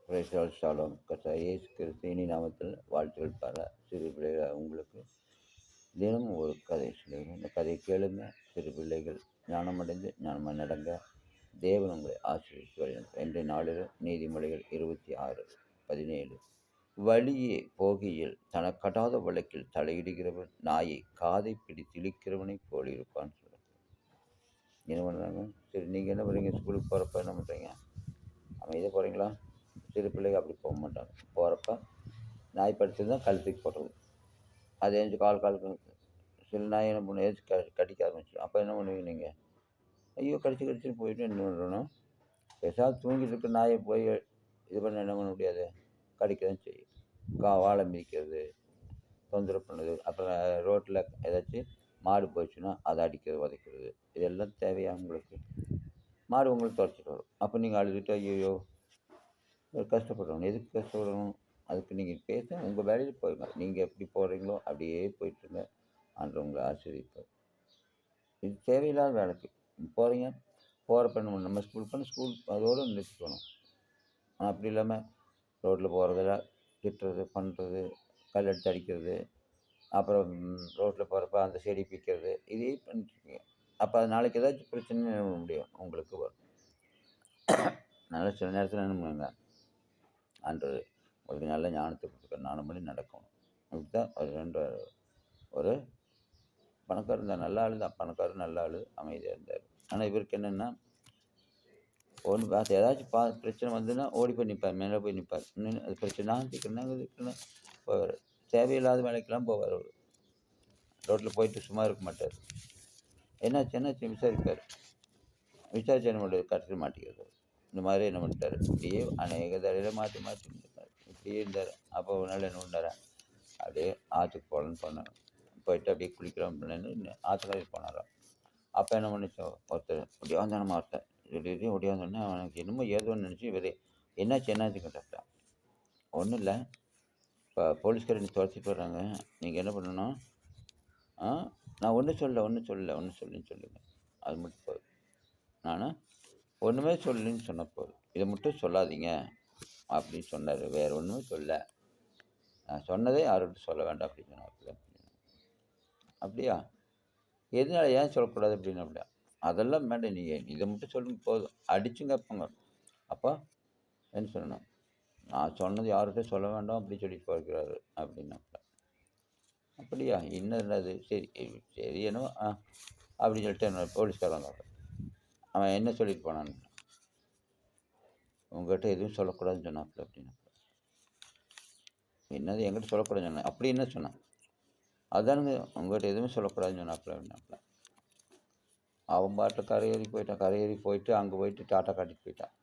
Price Shalom. கர்த்தர் இயேசு கிறிஸ்துவின் நாமத்தில் வாழ்த்துக்கள் பார சிறு பிள்ளைகள் உங்களுக்கு தினமும் ஒரு கதை சொல்லுங்கள். இந்த கதையை கேளுங்க. சிறு பிள்ளைகள் ஞானமடைந்து ஞானமாக நடங்க. தேவன் உங்களை ஆசீர்வதித்து வருகிறார். இன்றைய நாளில் நீதிமொழிகள் 26:17 வழியே போகையில் தனக்கடாத வழக்கில் தலையிடுகிறவன் நாயை காதை பிடித்து இழுக்கிறவனை போல் இருப்பான்னு சொல்லுங்கள். என்ன பண்ணுறாங்க? சரி, நீங்கள் என்ன பண்ணுறீங்க? ஸ்கூலுக்கு போகிறப்ப என்ன பண்ணுறீங்க? அமைதியாக போகிறீங்களா? சிறு பிள்ளைகள் அப்படி போக மாட்டாங்க. போகிறப்ப நாய் படிச்சது தான் கழுத்துக்கு போடுறது. அது எழுந்து கால் சில நாய் என்ன பண்ணும், எழுந்து கடிக்க ஆரம்பிச்சிடும். அப்போ என்ன பண்ணுவீங்க நீங்கள்? ஐயோ, கடிச்சு போயிட்டு என்ன பண்ணணும்? பேசாமல் தூங்கிட்டு இருக்க நாயை போய் இது பண்ண என்ன பண்ண முடியாது? கடிக்க தான் செய்யும். வாழை மிதிக்கிறது, தொந்தரவு பண்ணுறது. அப்புறம் ரோட்டில் ஏதாச்சும் மாடு போயிடுச்சுன்னா அதை அடிக்கிறது, உதைக்கிறது. இதெல்லாம் தேவையா உங்களுக்கு? மாடு உங்களுக்கு துரத்திட்டு வரும். அப்போ நீங்கள் அழுதுட்டு ஐயோ கஷ்டப்படுறோம். எதுக்கு கஷ்டப்படணும்? அதுக்கு நீங்கள் பேச உங்கள் வேலையில் போயிருங்க. நீங்கள் எப்படி போகிறீங்களோ அப்படியே போயிட்டுருங்க. ஆண்டவர் உங்களை ஆசீர்வதிப்பார். இது தேவையில்லாத வேலைக்கு போகிறீங்க. போகிறப்ப நம்ம ஸ்கூல் அதோடு நிறுத்திக்கணும். ஆனால் அப்படி இல்லாமல் ரோட்டில் போகிறதில்ல திட்டுறது, பண்ணுறது, கல் எடுத்து அடிக்கிறது, அப்புறம் ரோட்டில் போகிறப்ப அந்த செடி பிக்கிறது, இதே பண்ணிட்டுருக்கீங்க. அப்போ அது நாளைக்கு ஏதாச்சும் பிரச்சனை முடியும் உங்களுக்கு வரும். அதனால் சில நேரத்தில் என்ன பண்ணுங்க, ஆண்டவர் உங்களுக்கு நல்ல ஞானத்தை கொடுத்துருக்காரு. ஞானப்படி நடக்கணும். அப்படி தான் ஒரு பணக்காரர் இருந்தார். நல்ல ஆள் தான். பணக்காரர் நல்ல ஆள், அமைதியாக இருந்தார். ஆனால் இவருக்கு என்னென்னா, ஒன்று ஏதாச்சும் பிரச்சனை வந்துன்னா ஓடி போய் நிற்பார், மேலே போய் நிற்பார். இன்னும் அது பிரச்சனை இதுக்குன்னு போவார். தேவையில்லாத வேலைக்கெல்லாம் போவார். அவர் ரோட்டில் போயிட்டு சும்மா இருக்க மாட்டார். என்னாச்சு விசாரிப்பார். விசாரிச்சு என்ன பண்ணுறது? கட்டிட மாட்டேங்கிறது. இந்த மாதிரி என்ன பண்ணிட்டார்? இப்படியே அநேக தடையில் மாற்றி இருந்தார். இப்படியே இருந்தார். அப்போ ஒரு நாள் என்ன பண்ணார்? அப்படியே ஆற்றுக்கு போகலான்னு போனார். போயிட்டு அப்படியே குளிக்கலாம் அப்படின்னு ஆற்றுக்காரி போனாராம். அப்போ என்ன பண்ணிச்சோ ஒருத்தர் ஒடியாந்தானமா ஒருத்தர் திடீர்னு ஒடியாந்தோடனே அவனுக்கு என்னமோ ஏதோன்னு நினச்சி இவர் என்னாச்சு கேட்டான். ஒன்றும் இல்லை, இப்போ போலீஸ்காரங்க துரத்திட்டு வர்றாங்க, நீங்கள் என்ன பண்ணணும்? நான் ஒன்றும் சொல்லுன்னு சொல்லுங்கள். அது மட்டும் போதும். நான் ஒன்றுமே சொல்லணுன்னு சொன்ன போதும். இதை மட்டும் சொல்லாதீங்க அப்படின்னு சொன்னார். வேறு ஒன்றுமே சொல்ல, நான் சொன்னதே யார்கிட்ட சொல்ல வேண்டாம் அப்படின்னு சொன்னார். அப்படியா? எதனால ஏன் சொல்லக்கூடாது அப்படின்னு? அப்படியா? அதெல்லாம் வேண்டாம், நீங்கள் இதை மட்டும் சொல்லுங்க போதும். அடிச்சுங்க கேட்பாங்க. அப்போ என்ன சொல்லணும்? நான் சொன்னது யார்கிட்ட சொல்ல வேண்டாம் அப்படி சொல்லிட்டு போகிறாரு அப்படின்னாப்ப. அப்படியா? என்னது? சரி என்னவோ அப்படின்னு சொல்லிட்டு போலீஸ்காரங்க அவன் என்ன சொல்லிட்டு போனான்னு, உங்கள்கிட்ட எதுவும் சொல்லக்கூடாதுன்னு சொன்னாப்புல அப்படின்னா. என்னது என்கிட்ட சொல்லக்கூடாதுன்னு சொன்னேன்? அப்படி என்ன சொன்னான்? அதானுங்க, உங்கள்கிட்ட எதுவுமே சொல்லக்கூடாதுன்னு சொன்னாப்புல அப்படின்னாப்புல. அவன் பாட்டில் கரையேறி போயிட்டு அங்கே போயிட்டு டாட்டா காட்டிட்டு போயிட்டான்.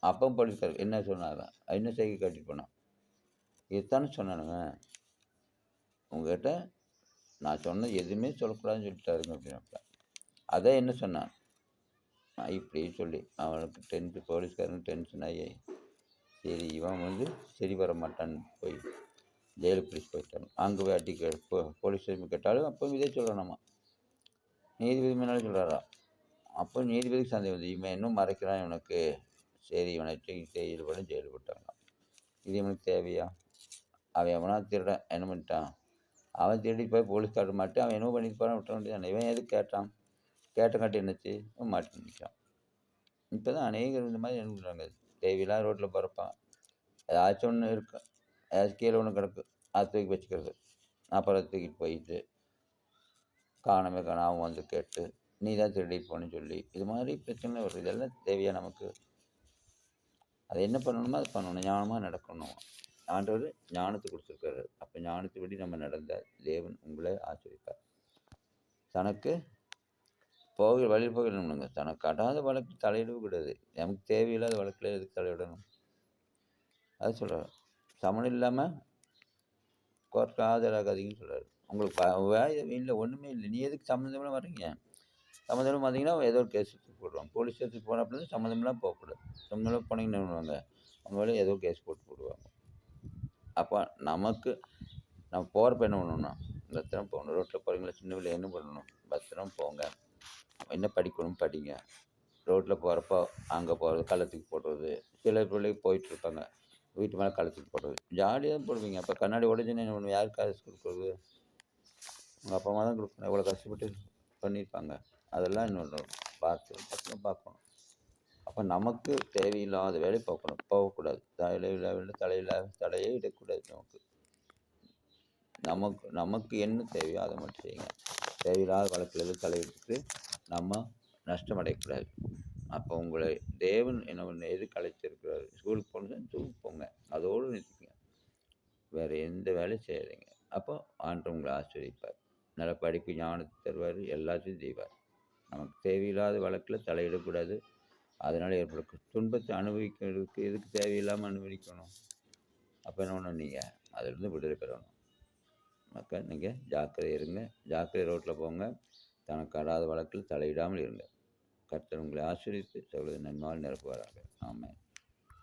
அப்போ போலீஸ்கார் என்ன சொன்னாங்க? என்ன செய்கை காட்டிட்டு போனான்? இதுதானே சொன்னானுங்க, உங்கள்கிட்ட நான் சொன்னது எதுவுமே சொல்லக்கூடாதுன்னு சொல்லிட்டாருங்க அப்படின்னாப்புல. அதான் என்ன சொன்னான்? இப்படி சொல்லி அவனுக்கு போலீஸ்காரன் டென்ஷன் ஆகி, சரி இவன் சரி வர மாட்டான்னு போய் ஜெயிலுக்கு பிடிச்சி போயிட்டாங்க. அங்கே போய் அடிக்க போலீஸ் ஸ்டேஷன் கேட்டாலும் அப்போ இதே சொல்லணுமா? நீதிபதி முன்னாலும் சொல்கிறாரா? அப்போ நீதிபதிக்கு சந்தேகம் வந்து இவன் இன்னும் மறைக்கிறான் இவனுக்கு, சரி இவனை ஜெயிலுக்கு போட்டாங்க. இது இவனுக்கு தேவையா? அவன் எவனா திருடன் என்ன பண்ணிட்டான்? அவன் திருடி போய் போலீஸ்காரர் மாட்டு அவன் என்ன பண்ணிட்டு போகிறான், விட்ட வேண்டியதானே. இவன் எதுக்கு கேட்டங்காட்டி என்னச்சு? மாட்டி நிற்கான். இப்போ தான் அநேகர் இந்த மாதிரி என்ன பண்ணுறாங்க, தேவையில்லாம் ரோட்டில் போகிறப்பான் ஏதாச்சும் ஒன்று இருக்கு, ஏதாச்சும் கீழே ஒன்று கிடக்கு, அதை தூக்கி வச்சுக்கிறது. அப்புறம் தூக்கிட்டு போயிட்டு காணாமல் வந்து கேட்டு நீ தான் திருடிட்டு போன்னு சொல்லி இது மாதிரி பிரச்சனை வருது. இதெல்லாம் தேவையா நமக்கு? அதை என்ன பண்ணணுமோ அதை பண்ணணும், ஞானமாக நடக்கணும். ஆண்டவர் ஞானத்தை கொடுத்துருக்காரு. அப்போ ஞானத்தைப்படி நம்ம நடந்தால் தேவன் உங்களை ஆசீர்வதிப்பார். தனக்கு வழியில் போகணுங்க. தனக்கு கடாத வழக்கு தலையிடவே கூடாது. நமக்கு தேவையில்லாத வழக்கில் எதுக்கு தலையிடணும்? அது சொல்கிறார். சமன் இல்லாமல் கோர்ட்டு ஆஜராகாதீங்கன்னு சொல்கிறார். உங்களுக்கு இல்லை, ஒன்றுமே இல்லை, நீ எதுக்கு சம்மந்தமெல்லாம் வர்றீங்க? சம்மந்தமாக வந்தீங்கன்னா ஏதோ ஒரு கேஸ் போடுவாங்க. போலீஸ் ஸ்டேஷனுக்கு போனப்போ சம்மந்தமெல்லாம் போகக்கூடாது. சம்மந்தமெல்லாம் போனீங்கன்னா என்ன பண்ணுவாங்க? அவங்க வேலை ஏதோ கேஸ் போடுவாங்க. அப்போ நம்ம போகிறப்ப என்ன பண்ணணும்னா பத்திரம் போகணும். ரோட்டில் போகிறீங்களா, சின்ன பிள்ளை என்ன பண்ணணும்? பத்திரம் போங்க. என்ன படிக்கணும் படிங்க. ரோட்டில் போகிறப்போ அங்கே போகிறது, கள்ளத்துக்கு போடுறது, சில பிள்ளைங்க போயிட்டுருப்பாங்க, வீட்டு மேலே கலச்சிட்டு போடுறது. ஜாலியா தான் போடுவீங்க. அப்போ கண்ணாடி உடைஞ்சுன்னா என்ன பண்ணுவீங்க? யார் காசு குடுக்குறது? உங்க அப்பா, அம்மா தான் குடுக்கணும். எவ்வளோ கஷ்டப்பட்டு பண்ணியிருப்பாங்க. அதெல்லாம் இன்னொன்னு பார்த்து பத்திரமா பார்க்கணும். அப்ப நமக்கு தேவையில்லாத வேலை போகக்கூடாது. தலையில தலையில தலையே இடக்கூடாது நமக்கு. நமக்கு நமக்கு என்ன தேவையோ அதை மட்டும் செய்யுங்க. தேவையில்லாத வழக்குல எதுவும் தலையிட்டு நம்ம நஷ்டமடையக்கூடாது. அப்போ உங்களை தேவன் என்ன எதுக்கு அழைத்திருக்கிறாரு? ஸ்கூலுக்கு போணுன்னா ஸ்கூலுக்கு போங்க. அதோடு நிறுத்திக்கங்க. வேற எந்த வேலையும் செய்யாதீங்க. அப்போ ஆண்டவர் உங்களை ஆசீர்வதிப்பார். நல்ல படிப்பு ஞானத்தை தருவார். எல்லாத்தையும் செய்வார். நமக்கு தேவையில்லாத வழக்குல தலையிடக்கூடாது. அதனால் ஏற்படும் துன்பத்தை அனுபவிக்கிறதுக்கு எதுக்கு தேவையில்லாமல் அனுபவிக்கணும்? அப்போ என்ன பண்ணணும் நீங்கள்? அதிலிருந்து விடுதலை பெறணும். மக்கள் நீங்கள் ஜாக்கிரதை இருங்க. ஜாக்கிரதை ரோட்டில் போங்க. தனக்கு அறாத வழக்கில் தலையிடாமல் இருங்க. கர்த்தர் உங்களை ஆசீர்வதித்து சகல நன்மையால் நிரப்புவாராக. ஆமென்.